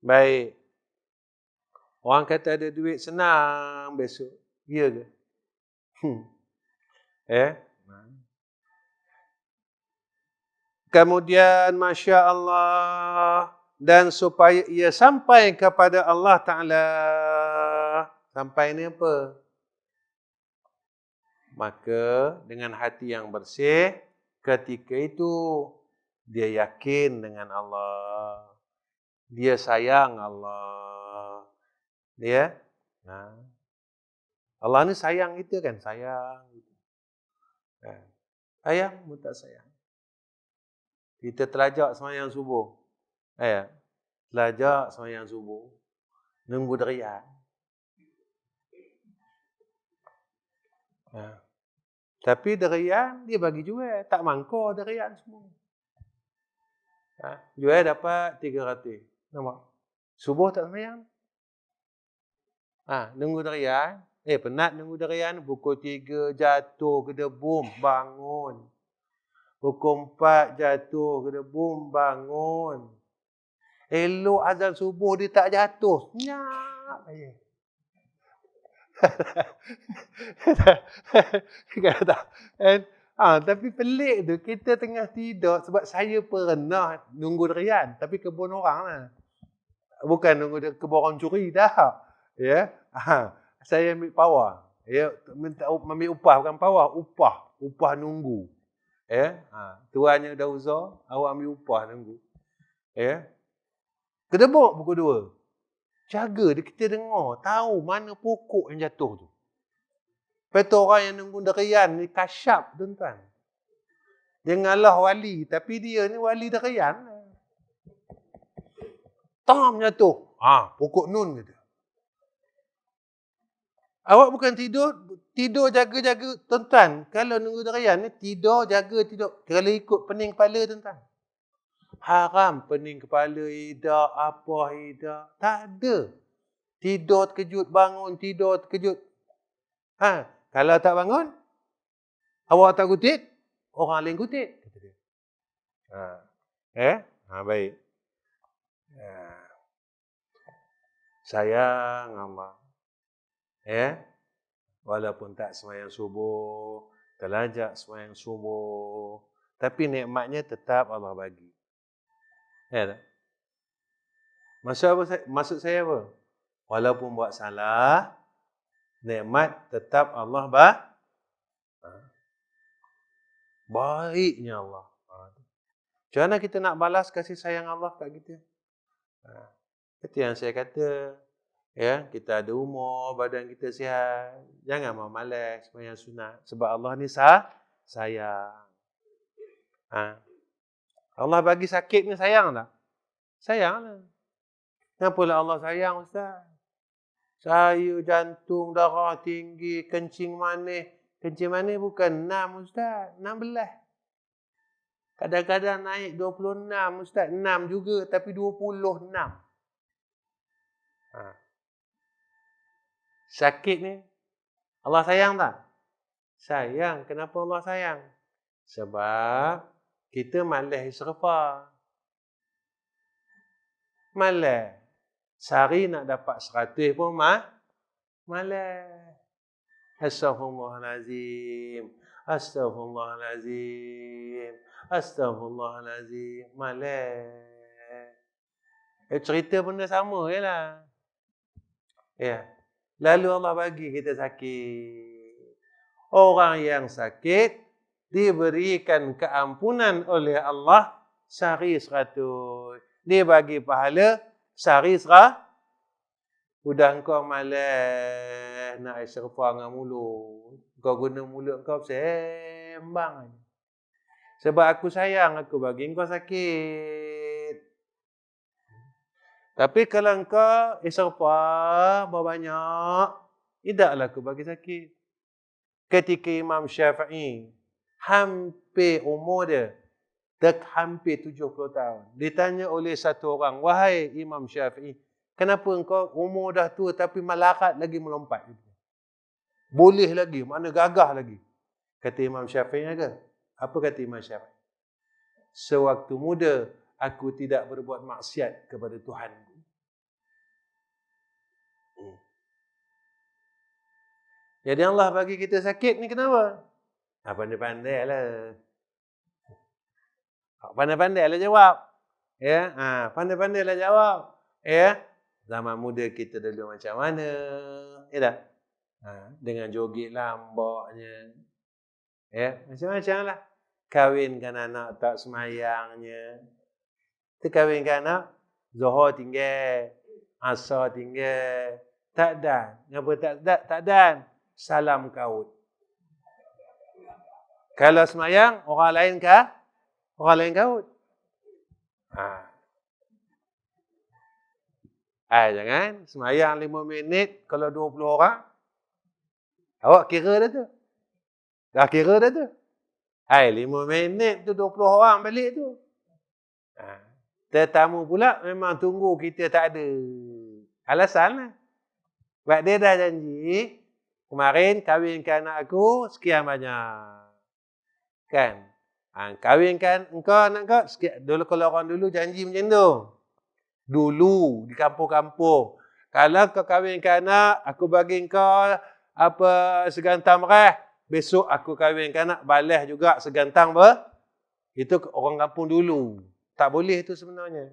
A: Baik. Orang kata ada duit senang besok. Ya ke? Kemudian Masya Allah. Dan supaya ia sampai kepada Allah Ta'ala. Sampai ni apa? Maka dengan hati yang bersih, ketika itu dia yakin dengan Allah. Dia sayang Allah. Allah ni sayang kita kan? Sayang. Sayang pun tak sayang. Kita terlajak sembahyang subuh. Terlajak sembahyang subuh. Nunggu derian. Tapi derian dia bagi jual. Tak mangkor derian semua. Jual dapat 300. Nampak? Subuh tak sembahyang. Nunggu derian. Penat nunggu derian. Pukul 3 jatuh ke debum. Bangun. Pukul 4 jatuh ke debum. Bangun. Elok azan subuh dia tak jatuh. Senyap aja. Tapi pelik tu, kita tengah tidur sebab saya pernah nunggu derian, tapi kebun orang lah. Bukan nunggu kebun orang curi dah. Saya ambil pawah. Minta ambil upah, bukan pawah, upah nunggu. Tuannya dah uzur, awak ambil upah nunggu. Kedebuk pukul 2. Jaga dia, kita dengar, tahu mana pokok yang jatuh tu. Lepas tu orang yang nunggu derian ni kasyap tuan-tuan. Dia ngalah wali, tapi dia ni wali derian. Tam jatuh. Pokok nun kata. Awak bukan tidur jaga-jaga tuan-tuan. Kalau nunggu derian ni tidur jaga tidur. Kalau ikut pening kepala tuan-tuan. Haram pening kepala, hidak, apa hidak. Tak ada. Tidur terkejut, bangun, tidur terkejut. Kalau tak bangun, awak tak kutip, orang lain kutip. Baik. Sayang Allah. Walaupun tak sembahyang subuh, terlajak sembahyang subuh, tapi nikmatnya tetap Allah bagi. Maksud saya apa? Walaupun buat salah, nikmat tetap Allah baiknya Allah. Macam mana kita nak balas kasih sayang Allah kat kita? Itu yang saya kata. Ya, kita ada umur, badan kita sihat. Jangan mau malas sembahyang sunat. Sebab Allah ni sayang. Ha. Allah bagi sakit ni sayang tak? Sayang lah. Kenapa lah Allah sayang, Ustaz? Saya jantung, darah tinggi, kencing manis. Kencing manis bukan 6, Ustaz. 16. Kadang-kadang naik 26, Ustaz. 6 juga, tapi 26. Ha. Sakit ni, Allah sayang tak? Sayang. Kenapa Allah sayang? Sebab kita malas israfah. Malas. Sehari nak dapat 100 pun malas. Astaghfirullahalazim. Astaghfirullahalazim. Astaghfirullahalazim. Malas. Cerita benda sama je lah. Ya. Lalu Allah bagi kita sakit. Orang yang sakit diberikan keampunan oleh Allah sehari 100. Dia bagi pahala sehari 100. Udah kau malas nak istighfar dengan mulut. Kau guna mulut kau sembang. Sebab aku sayang, aku bagi kau sakit. Tapi kalau kau istighfar banyak, tidaklah aku bagi sakit. Ketika Imam Syafi'i hampir umur dia hampir 70 tahun. Ditanya oleh satu orang, wahai Imam Syafi'i, kenapa engkau umur dah tua tapi malakat lagi melompat? Boleh lagi, mana gagah lagi. Kata Imam Syafi'i ke? Apa kata Imam Syafi'i? Sewaktu muda, aku tidak berbuat maksiat kepada Tuhanku. Jadi Allah bagi kita sakit ni kenapa? Pandai-pandai lah. Pandai-pandai lah jawab. Ya, pandai-pandai lah jawab. Ya, zaman muda kita dulu macam mana? Ya tak? Dengan joget lambaknya. Ya, macam-macam lah. Kahwinkan anak tak semayangnya. Kita kahwinkan anak, Zuhur tinggal, Asar tinggal. Tak dan. Kenapa tak dan? Salam kaut. Kalau semayang, orang lain kah? Orang lain kaut. Jangan semayang 5 minit kalau 20 orang. Awak kira dah tu. Dah kira dah tu. 5 minit tu 20 orang balik tu. Tetamu pula memang tunggu kita tak ada. Alasan lah. Sebab dia dah janji, kemarin kahwinkan anak aku sekian banyak. Kan? Kahwinkan engkau anak kau sekian. Dulu kalau orang dulu janji macam tu. Dulu di kampung-kampung. Kalau kau kahwinkan anak, aku bagi kau segantang merah. Besok aku kahwinkan anak, balas juga segantang Itu orang kampung dulu. Tak boleh itu sebenarnya.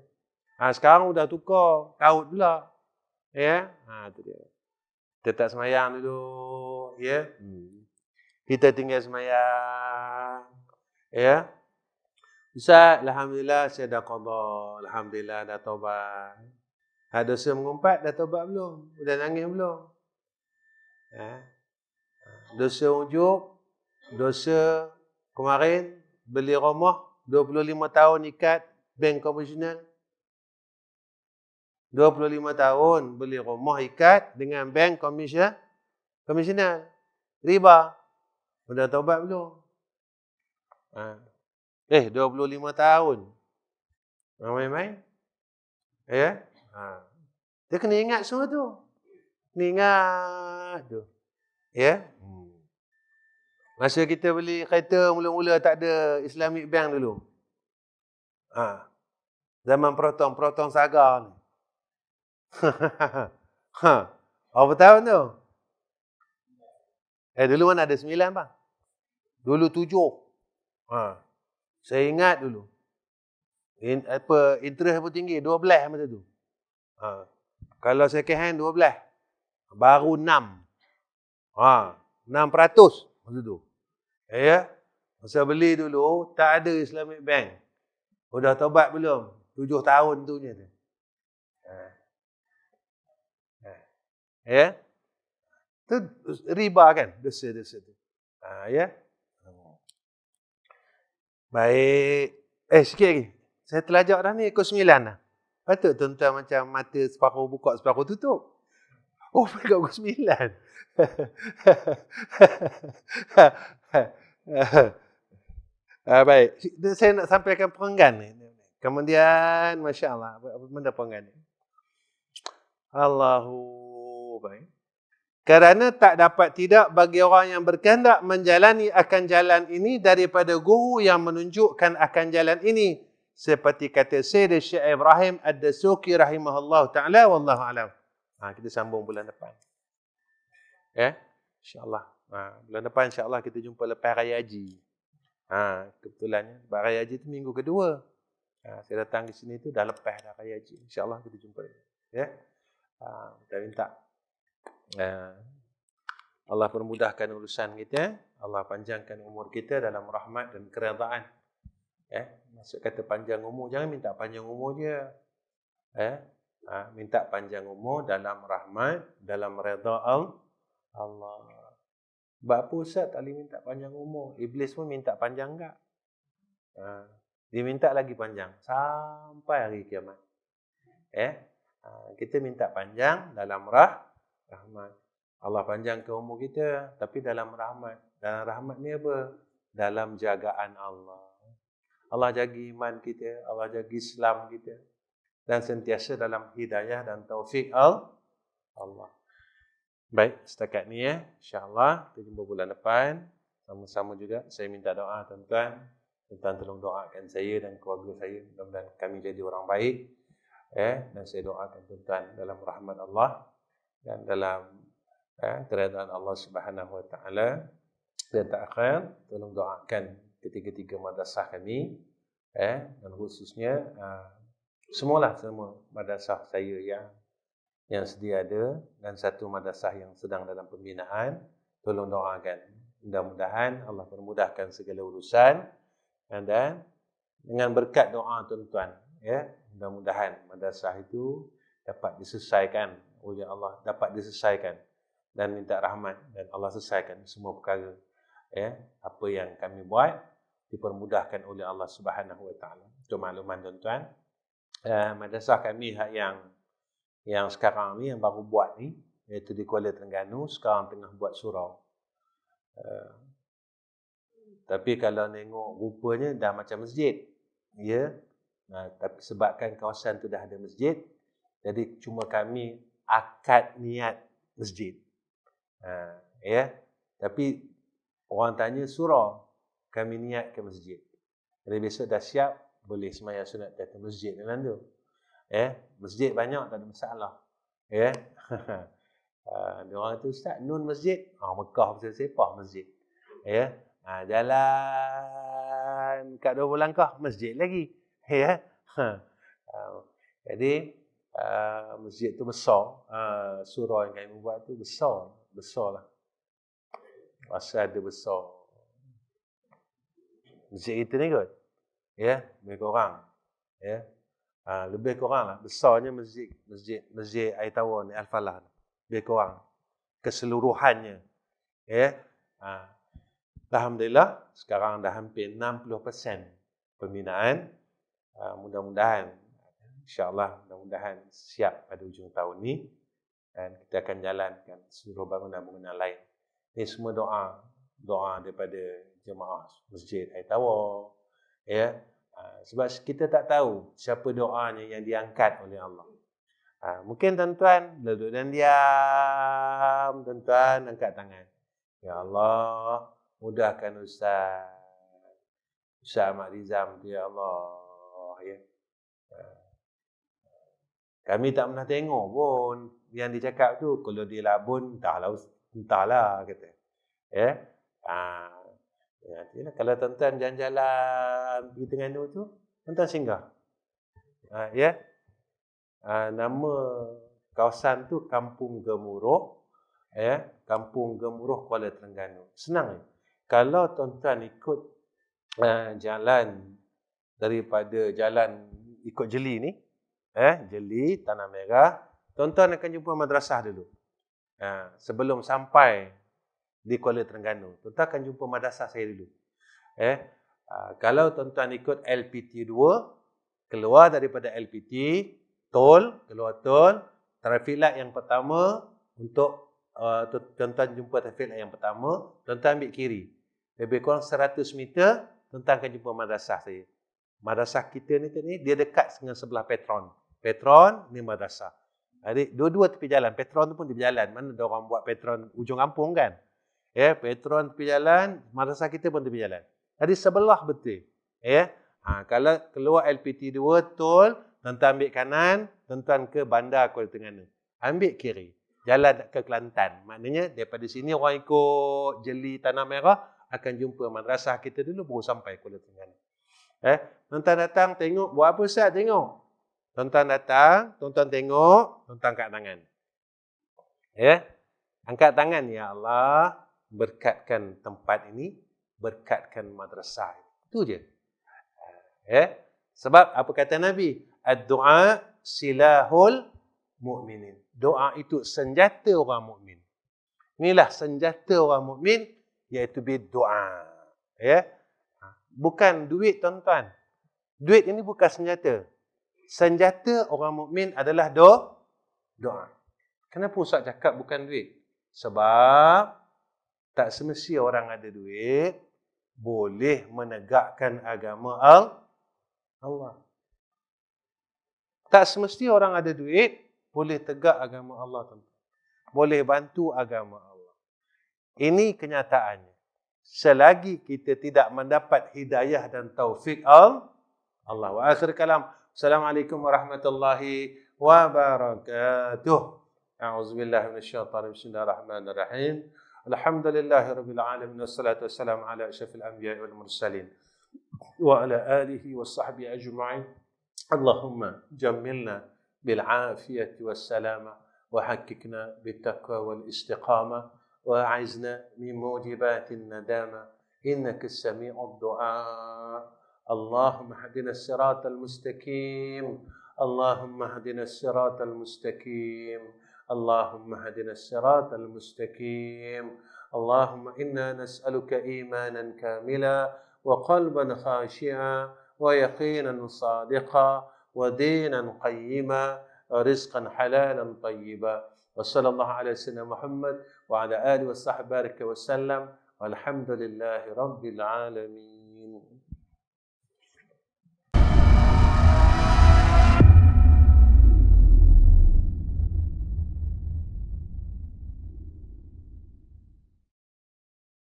A: Sekarang sudah tukar. Kaut pula. Ya. Itu dia. Kita tak semayang dulu. Ya. Kita tinggal semayang. Ya. Ustaz, alhamdulillah saya dah qada. Alhamdulillah dah taubat. Dosa mengumpat dah taubat belum? Dah nangis belum? Dosa ujub, dosa kemarin beli rumah 25 tahun ikat bank komersial. 25 tahun beli rumah ikat dengan bank komersial. Riba. Dah taubat belum? 25 tahun. Main-main. Ya? Dia kena ingat semua tu. Kena ingat tu. Ya? Masa kita beli kereta mula-mula tak ada Islamic Bank dulu. Zaman Protong Saga ni. Berapa tahun tu? Dulu mana ada 9 bang? Dulu 7. Saya ingat dulu. Interest pun tinggi, 12 masa tu. Kalau second hand 12. Baru 6. 6% masa tu. Ya. Masa beli dulu tak ada Islamic Bank. Dah taubat belum? 7 tahun tu je. Ya. Itu riba kan, dosa-dosa tu. Ya. Baik. Sikit lagi. Saya terlajak dah ni, pukul 9 dah. Patut tuan-tuan macam mata separuh buka, separuh tutup. Oh, mereka pukul 9. Baik. Saya nak sampaikan perenggan ni. Kemudian, Masya Allah. Apa benda perenggan ni? Allahu baik. Kerana tak dapat tidak bagi orang yang berkehendak menjalani akan jalan ini daripada guru yang menunjukkan akan jalan ini. Seperti kata Sayyid Syekh Ibrahim Ad-Dasuki rahimahullah ta'ala, wallahu alam. Kita sambung bulan depan. InsyaAllah. Bulan depan insyaAllah kita jumpa lepas Raya Haji. Kebetulannya, Raya Haji itu minggu kedua. Saya datang di sini tu dah lepas dah Raya Haji. InsyaAllah kita jumpa. Kita minta Allah permudahkan urusan kita, Allah panjangkan umur kita dalam rahmat dan keredaan. Maksud kata panjang umur, jangan minta panjang umur dia. Minta panjang umur dalam rahmat, dalam redha Allah. Sebab apa Ustaz tak boleh minta panjang umur? Iblis pun minta panjang enggak? Dia minta lagi panjang sampai hari kiamat. Kita minta panjang dalam rahmat. Allah panjangkan umur kita, tapi dalam rahmat. Dalam rahmat ni apa? Dalam jagaan Allah. Allah jaga iman kita, Allah jaga Islam kita. Dan sentiasa dalam hidayah dan taufik Allah. Baik, setakat ni InsyaAllah, kita jumpa bulan depan. Sama-sama juga, saya minta doa tuan-tuan. Tuan-tuan tolong doakan saya dan keluarga saya. Mudah-mudahan kami jadi orang baik. Dan saya doakan tuan-tuan dalam rahmat Allah. Dan dalam keredaan Allah Subhanahu Wa Taala. Dan tak akhir, tolong doakan ketiga-tiga madrasah kami, dan khususnya semua madrasah saya yang sedia ada, dan satu madrasah yang sedang dalam pembinaan. Tolong doakan, mudah-mudahan Allah permudahkan segala urusan, dan dengan berkat doa tuan-tuan, mudah-mudahan madrasah itu dapat diselesaikan oleh Allah, dapat diselesaikan dan minta rahmat, dan Allah selesaikan semua perkara. Apa yang kami buat dipermudahkan oleh Allah Subhanahu Wa Taala. Untuk makluman tuan-tuan, madrasah kami yang sekarang ni, yang baru buat ni, iaitu di Kuala Terengganu, sekarang tengah buat surau. Tapi kalau tengok rupanya dah macam masjid. Tapi sebabkan kawasan tu dah ada masjid, jadi cuma kami akad niat masjid. Tapi orang tanya surau, kami niat ke masjid. Jadi besok dah siap, boleh sembahyang sunat di masjid dalam tu. Masjid banyak, tak ada masalah. Diorang tu Ustaz, nun masjid. Mekah pasal sepah masjid. Jalan kat 20 langkah, masjid lagi. Jadi masjid tu besar. Surau yang kami buat tu besar lah. Masa ada besar. Masjid kita ni kot. Lebih kurang. Lebih kurang lah. Besarnya masjid Air Tawar ni, Al-Falah. Lebih kurang. Keseluruhannya. Alhamdulillah, sekarang dah hampir 60% pembinaan. Mudah-mudahan, insyaAllah, mudah-mudahan siap pada hujung tahun ni. Dan kita akan jalankan seluruh bangunan-bangunan lain. Ini semua doa daripada jemaah Masjid Air Tawar. Sebab kita tak tahu siapa doanya yang diangkat oleh Allah. Mungkin tuan-tuan duduk dan diam, tuan-tuan angkat tangan. Ya Allah, mudahkan Ustaz Ahmad Rizam tu, ya Allah. Kami tak pernah tengok pun yang dicakap tu. Kalau dia labun, entahlah kata. Kalau tuan-tuan jalan-jalan pergi Terengganu tu, tuan-tuan singgah. Nama kawasan tu Kampung Gemuruh. Kampung Gemuruh, Kuala Terengganu. Senang. Kalau tuan-tuan ikut jalan daripada jalan ikut Jeli ni, Jeli, Tanah Merah, tuan-tuan akan jumpa madrasah dulu. sebelum sampai di Kuala Terengganu, tuan-tuan akan jumpa madrasah saya dulu. Kalau tuan-tuan ikut LPT 2, keluar daripada LPT, keluar tol, traffic light yang pertama, untuk tuan-tuan jumpa traffic light yang pertama, tuan-tuan ambil kiri. Lebih kurang 100 meter, tuan-tuan akan jumpa madrasah saya. Madrasah kita ni dia dekat dengan sebelah Petron. Petron ni madrasah. Jadi dua-dua tepi jalan. Petron tu pun tepi jalan. Mana ada orang buat Petron ujung kampung kan? Petron tepi jalan, madrasah kita pun tepi jalan. Jadi sebelah betul. Kalau keluar LPT 2 tol, tuan-tuan ambil kanan, tuan-tuan ke Bandar Kuala Terengganu. Ambil kiri, jalan ke Kelantan. Maknanya daripada sini orang ikut jeli Tanah Merah akan jumpa madrasah kita dulu baru sampai Kuala Terengganu. Tuan-tuan datang tengok, buat apa Ustaz tengok? Tuan-tuan datang, tuan-tuan tengok, tuan-tuan angkat tangan. Angkat tangan, ya Allah, berkatkan tempat ini, berkatkan madrasah. Itu je. Sebab apa kata Nabi? Ad-du'a silahul mu'minin. Doa itu senjata orang mukmin. Inilah senjata orang mukmin, iaitu berdoa. Bukan duit, tuan-tuan. Duit ini bukan senjata. Senjata orang mukmin adalah doa. Kenapa Ustaz cakap bukan duit? Sebab tak semesti orang ada duit boleh menegakkan agama Allah. Tak semesti orang ada duit boleh tegak agama Allah, tuan-tuan. Boleh bantu agama Allah. Ini kenyataannya. Selagi kita tidak mendapat hidayah dan taufik Allah. Wa akhir kalam. Assalamualaikum warahmatullahi wabarakatuh. A'udzubillahi minasyaitanir rajim. Bismillahirrahmanirrahim. Alhamdulillahirabbil alamin wassalatu wassalamu ala asyrafil anbiya'i wal mursalin wa ala alihi washabbihi ajma'in. Allahumma jammilna bil afiyati was salama wa hakkikna bit taqwa wal istiqamah wa a'izna min mujibatin nadama innaka as-sami'ud du'a. اللهم اهدنا الصراط المستقيم اللهم اهدنا الصراط المستقيم اللهم اهدنا الصراط المستقيم اللهم إنا نسألك إيمانا كاملا وقلبا خاشعا ويقينا صادقا ودينا قيما ورزقا حلالا طيبا وصلى الله على سيدنا محمد وعلى آله وصحبه بارك وسلم والحمد لله رب العالمين.